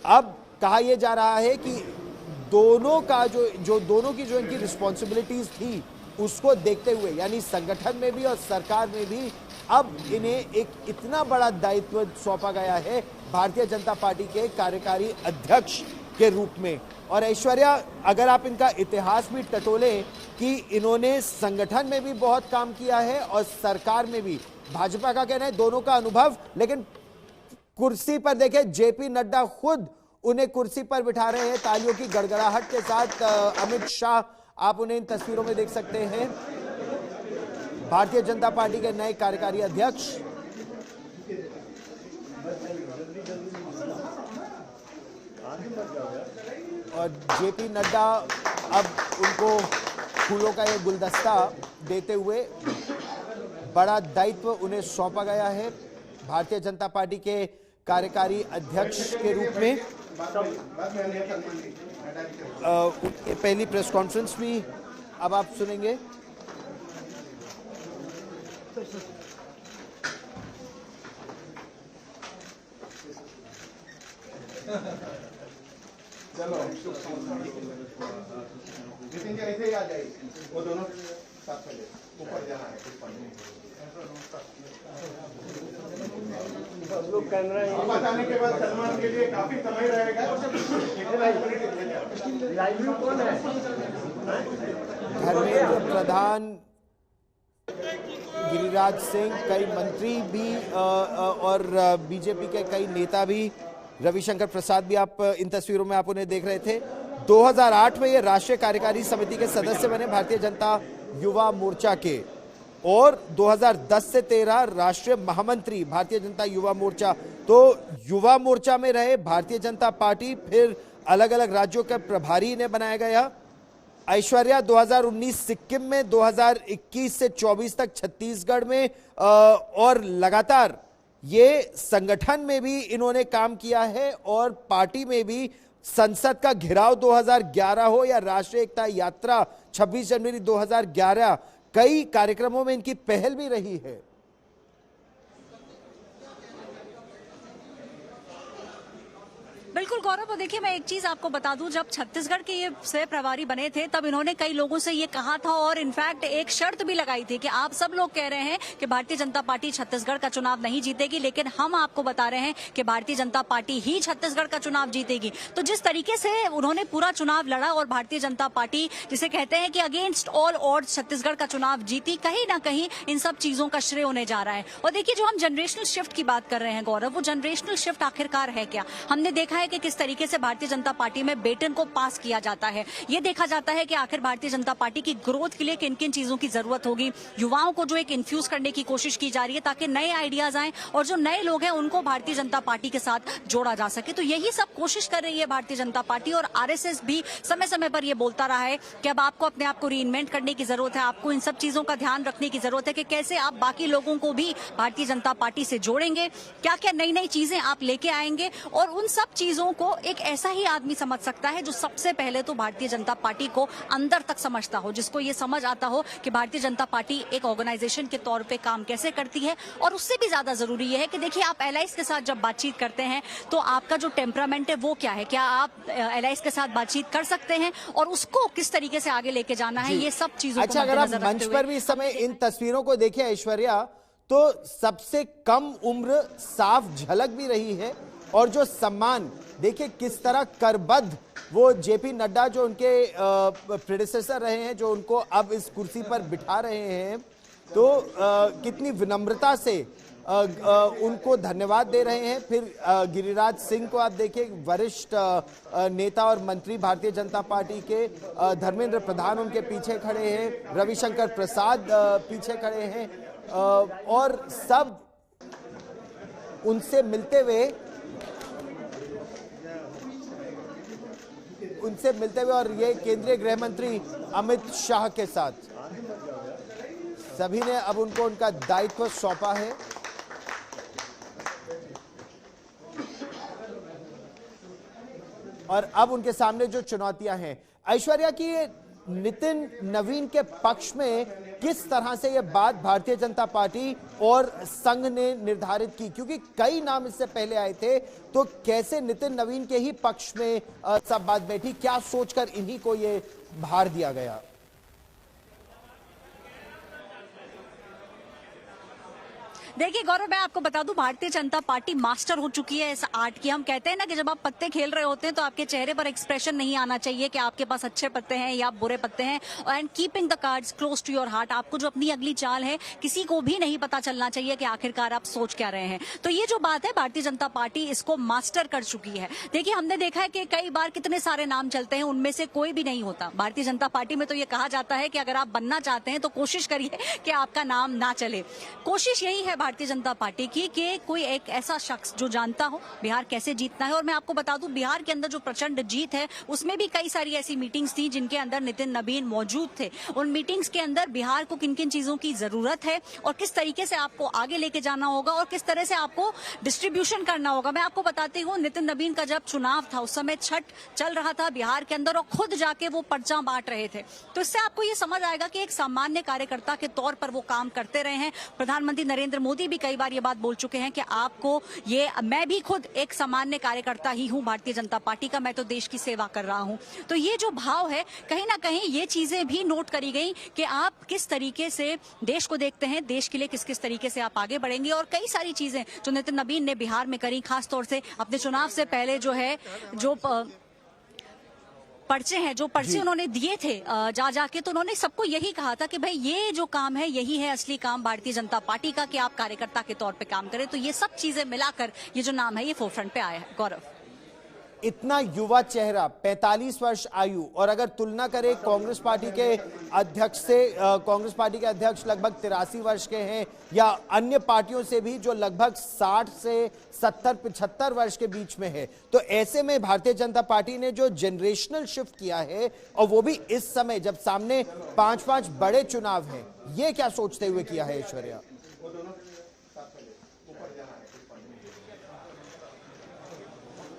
अब कहा यह जा रहा है कि दोनों का दोनों की जो इनकी रिस्पॉन्सिबिलिटीज थी उसको देखते हुए, यानी संगठन में भी और सरकार में भी, अब इन्हें एक इतना बड़ा दायित्व सौंपा गया है भारतीय जनता पार्टी के कार्यकारी अध्यक्ष के रूप में। और ऐश्वर्या, अगर आप इनका इतिहास भी टटोलें कि इन्होंने संगठन में भी बहुत काम किया है और सरकार में भी, भाजपा का कहना है दोनों का अनुभव, लेकिन कुर्सी पर देखें जेपी नड्डा खुद उन्हें कुर्सी पर बिठा रहे हैं तालियों की गड़गड़ाहट के साथ। अमित शाह, आप उन्हें इन तस्वीरों में देख सकते हैं, भारतीय जनता पार्टी के नए कार्यकारी अध्यक्ष। और जेपी नड्डा अब उनको फूलों का ये गुलदस्ता देते हुए, बड़ा दायित्व उन्हें सौंपा गया है भारतीय जनता पार्टी के कार्यकारी अध्यक्ष के रूप में। पहली प्रेस कॉन्फ्रेंस भी अब आप सुनेंगे। चलो जितेंगे ऐसे ही आ जाएगी, वो दोनों साथ चले, ऊपर जाना है लोग कैमरा बताने के बाद सलमान के लिए काफी समय रहेगा। कौन है? धर्मेंद्र प्रधान, गिरिराज सिंह, कई मंत्री भी और बीजेपी के कई नेता भी, रविशंकर प्रसाद भी, आप इन तस्वीरों में आप उन्हें देख रहे थे। 2008 में ये राष्ट्रीय कार्यकारी समिति के सदस्य बने भारतीय जनता युवा मोर्चा के, और 2010 से 13 राष्ट्रीय महामंत्री भारतीय जनता युवा मोर्चा। तो युवा मोर्चा में रहे भारतीय जनता पार्टी, फिर अलग अलग राज्यों के प्रभारी इन्हें बनाया गया। ऐश्वर्या, 2019 सिक्किम में, 2021 से 24 तक छत्तीसगढ़ में, और लगातार ये संगठन में भी इन्होंने काम किया है और पार्टी में भी। संसद का घेराव 2011 हो या राष्ट्रीय एकता यात्रा 26 जनवरी 2011, कई कार्यक्रमों में इनकी पहल भी रही है। बिल्कुल गौरव, देखिए मैं एक चीज आपको बता दूं, जब छत्तीसगढ़ के ये सह प्रभारी बने थे तब इन्होंने कई लोगों से ये कहा था और इनफैक्ट एक शर्त भी लगाई थी कि आप सब लोग कह रहे हैं कि भारतीय जनता पार्टी छत्तीसगढ़ का चुनाव नहीं जीतेगी, लेकिन हम आपको बता रहे हैं कि भारतीय जनता पार्टी ही छत्तीसगढ़ का चुनाव जीतेगी। तो जिस तरीके से उन्होंने पूरा चुनाव लड़ा और भारतीय जनता पार्टी, जिसे कहते हैं कि अगेंस्ट ऑल ऑड्स छत्तीसगढ़ का चुनाव जीती, कहीं ना कहीं इन सब चीजों का श्रेय होने जा रहा है। और देखिए, जो हम जनरेशनल शिफ्ट की बात कर रहे हैं गौरव, वो जनरेशनल शिफ्ट आखिरकार है क्या? हमने देखा है कि किस तरीके से भारतीय जनता पार्टी में बेटन को पास किया जाता है। यह देखा जाता है कि आखिर भारतीय जनता पार्टी की ग्रोथ के लिए किन किन चीजों की जरूरत होगी। युवाओं को जो एक इन्फ्यूज करने की कोशिश की जा रही है ताकि नए आइडियाज आए और जो नए लोग हैं उनको भारतीय जनता पार्टी के साथ जोड़ा जा सके। तो यही सब कोशिश कर रही है भारतीय जनता पार्टी, और आरएसएस भी समय समय पर यह बोलता रहा है कि अब आपको अपने आप को रीइन्वेंट करने की जरूरत है, आपको इन सब चीजों का ध्यान रखने की जरूरत है कि कैसे आप बाकी लोगों को भी भारतीय जनता पार्टी से जोड़ेंगे, क्या क्या नई नई चीजें आप लेके आएंगे। और उन सब चीजों को एक ऐसा ही आदमी समझ सकता है जो सबसे पहले तो भारतीय जनता पार्टी को अंदर तक समझता हो, जिसको ये समझ आता हो कि भारतीय जनता पार्टी एक ऑर्गेनाइजेशन के तौर पे काम कैसे करती है। और उससे भी ज्यादा जरूरी ये है कि देखिए, आप एलाइज के साथ जब बातचीत करते हैं तो आपका जो टेम्परामेंट है वो क्या है, क्या आप एलाइज के साथ बातचीत कर सकते हैं और उसको किस तरीके से आगे लेके जाना है, ये सब चीजों अच्छा, अगर आप मंच पर भी इस समय इन तस्वीरों को देखिए ऐश्वर्या, तो सबसे कम उम्र साफ झलक भी रही है, और जो सम्मान देखिए किस तरह करबद्ध वो जेपी नड्डा, जो उनके प्रेडिसेसर रहे हैं, जो उनको अब इस कुर्सी पर बिठा रहे हैं, तो कितनी विनम्रता से उनको धन्यवाद दे रहे हैं। फिर गिरिराज सिंह को आप देखिए, वरिष्ठ नेता और मंत्री भारतीय जनता पार्टी के, धर्मेंद्र प्रधान उनके पीछे खड़े हैं, रविशंकर प्रसाद पीछे खड़े हैं, और सब उनसे मिलते हुए और ये केंद्रीय गृह मंत्री अमित शाह के साथ सभी ने अब उनको उनका दायित्व सौंपा है। और अब उनके सामने जो चुनौतियां हैं ऐश्वर्या की, नितिन नवीन के पक्ष में किस तरह से यह बात भारतीय जनता पार्टी और संघ ने निर्धारित की, क्योंकि कई नाम इससे पहले आए थे, तो कैसे नितिन नवीन के ही पक्ष में सब बात बैठी, क्या सोचकर इन्हीं को ये भार दिया गया? देखिए गौरव, मैं आपको बता दूं, भारतीय जनता पार्टी मास्टर हो चुकी है इस आर्ट की। हम कहते हैं ना कि जब आप पत्ते खेल रहे होते हैं तो आपके चेहरे पर एक्सप्रेशन नहीं आना चाहिए कि आपके पास अच्छे पत्ते हैं या बुरे पत्ते हैं, and keeping the cards close to your heart. आपको जो अपनी अगली चाल है किसी को भी नहीं पता चलना चाहिए कि आखिरकार आप सोच क्या रहे हैं। तो ये जो बात है, भारतीय जनता पार्टी इसको मास्टर कर चुकी है। देखिए, हमने देखा है कि कई बार कितने सारे नाम चलते हैं, उनमें से कोई भी नहीं होता। भारतीय जनता पार्टी में तो ये कहा जाता है कि अगर आप बनना चाहते हैं तो कोशिश करिए कि आपका नाम ना चले। कोशिश यही है भारतीय जनता पार्टी की कि कोई एक ऐसा शख्स जो जानता हो बिहार कैसे जीतना है। और मैं आपको बता दूं, बिहार के अंदर जो प्रचंड जीत है उसमें भी कई सारी ऐसी मीटिंग्स थी जिनके अंदर नितिन नवीन मौजूद थे। उन मीटिंग्स के अंदर बिहार को किन किन चीजों की जरूरत है और किस तरीके से आपको आगे लेके जाना होगा और किस तरह से आपको डिस्ट्रीब्यूशन करना होगा। मैं आपको बताती हूँ, नितिन नवीन का जब चुनाव था उस समय छठ चल रहा था बिहार के अंदर और खुद जाके वो पर्चा बांट रहे थे। तो इससे आपको ये समझ आएगा कि एक सामान्य कार्यकर्ता के तौर पर वो काम करते रहे हैं। प्रधानमंत्री नरेंद्र मोदी भी कई बार ये बात बोल चुके हैं कि आपको ये, मैं भी खुद एक सामान्य कार्यकर्ता ही हूं भारतीय जनता पार्टी का, मैं तो देश की सेवा कर रहा हूं। तो ये जो भाव है, कहीं ना कहीं ये चीजें भी नोट करी गई कि आप किस तरीके से देश को देखते हैं, देश के लिए किस किस तरीके से आप आगे बढ़ेंगे। और कई सारी चीजें जो नितिन नवीन ने बिहार में करी, खासतौर से अपने चुनाव से पहले जो है जो पर्चे उन्होंने दिए थे जा जाके, तो उन्होंने सबको यही कहा था कि भाई ये जो काम है यही है असली काम भारतीय जनता पार्टी का, कि आप कार्यकर्ता के तौर पे काम करें। तो ये सब चीजें मिलाकर ये जो नाम है ये फोरफ्रंट पे आया है। गौरव, इतना युवा चेहरा, 45 वर्ष आयु, और अगर तुलना करें कांग्रेस पार्टी के अध्यक्ष से, कांग्रेस पार्टी के अध्यक्ष लगभग 83 वर्ष के हैं, या अन्य पार्टियों से भी जो लगभग 60 से 70-75 वर्ष के बीच में है, तो ऐसे में भारतीय जनता पार्टी ने जो जनरेशनल शिफ्ट किया है, और वो भी इस समय जब सामने 5 बड़े चुनाव हैं, ये क्या सोचते हुए किया है ऐश्वर्या?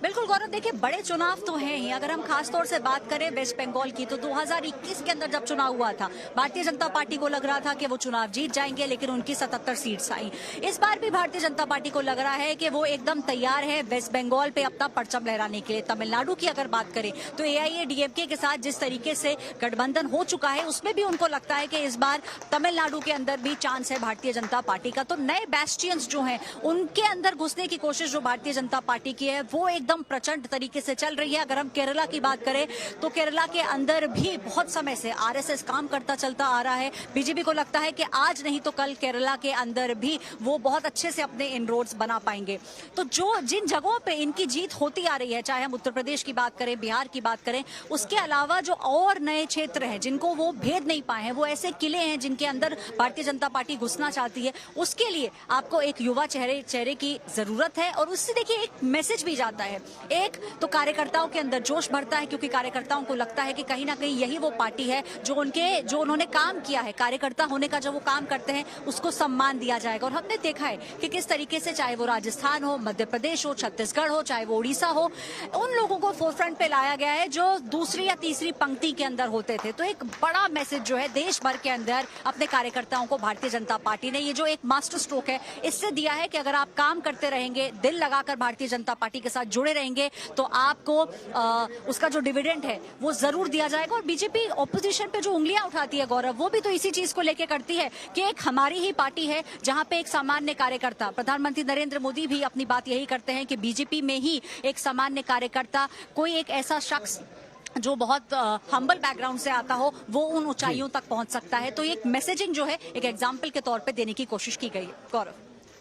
बिल्कुल गौरव, देखिए बड़े चुनाव तो हैं ही। अगर हम खासतौर से बात करें वेस्ट बंगाल की, तो 2021 के अंदर जब चुनाव हुआ था, भारतीय जनता पार्टी को लग रहा था कि वो चुनाव जीत जाएंगे, लेकिन उनकी 77 सीट्स आई। इस बार भी भारतीय जनता पार्टी को लग रहा है कि वो एकदम तैयार है वेस्ट बंगाल पे अपना परचम लहराने के लिए। तमिलनाडु की अगर बात करें तो AIADMK के साथ जिस तरीके से गठबंधन हो चुका है, उसमें भी उनको लगता है कि इस बार तमिलनाडु के अंदर भी चांस है भारतीय जनता पार्टी का। तो नए बैस्टियंस जो हैं उनके अंदर घुसने की कोशिश जो भारतीय जनता पार्टी की है वो एकदम प्रचंड तरीके से चल रही है। अगर हम केरला की बात करें तो केरला के अंदर भी बहुत समय से RSS काम करता चलता आ रहा है। बीजेपी को लगता है कि आज नहीं तो कल केरला के अंदर भी वो बहुत अच्छे से अपने इनरोड्स बना पाएंगे। तो जो जिन जगहों पे इनकी जीत होती आ रही है, चाहे हम उत्तर प्रदेश की बात करें, बिहार की बात करें, उसके अलावा जो और नए क्षेत्र हैं जिनको वो भेद नहीं पाए हैं, वो ऐसे किले हैं जिनके अंदर भारतीय जनता पार्टी घुसना चाहती है, उसके लिए आपको एक युवा चेहरे की जरूरत है। और उससे देखिए एक मैसेज भी जाता है। एक तो कार्यकर्ताओं के अंदर जोश भरता है, क्योंकि कार्यकर्ताओं को लगता है कि कहीं ना कहीं यही वो पार्टी है जो उन्होंने काम किया है, कार्यकर्ता होने का जो वो काम करते हैं उसको सम्मान दिया जाएगा। और हमने देखा है कि किस तरीके से, चाहे वो राजस्थान हो, मध्य प्रदेश हो, छत्तीसगढ़ हो, चाहे वो उड़ीसा हो, उन लोगों को फोरफ्रंट पे लाया गया है जो दूसरी या तीसरी पंक्ति के अंदर होते थे। तो एक बड़ा मैसेज जो है देश भर के अंदर अपने कार्यकर्ताओं को भारतीय जनता पार्टी ने, ये जो एक मास्टर स्ट्रोक है, इससे दिया है कि अगर आप काम करते रहेंगे, दिल लगाकर भारतीय जनता पार्टी के साथ जुड़े रहेंगे, तो आपको उसका जो डिविडेंड है वो जरूर दिया जाएगा। और बीजेपी ऑपोजिशन पे जो उंगलियां उठाती है गौरव, वो भी तो इसी चीज को लेके करती है कि एक हमारी ही पार्टी है जहां पे एक सामान्य कार्यकर्ता, प्रधानमंत्री नरेंद्र मोदी भी अपनी बात यही करते हैं कि बीजेपी में ही एक सामान्य कार्यकर्ता, कोई एक ऐसा शख्स जो बहुत हम्बल बैकग्राउंड से आता हो, वो उन ऊंचाइयों तक पहुंच सकता है। तो एक मैसेजिंग जो है एक एग्जाम्पल के तौर पे देने की कोशिश की गई है। गौरव,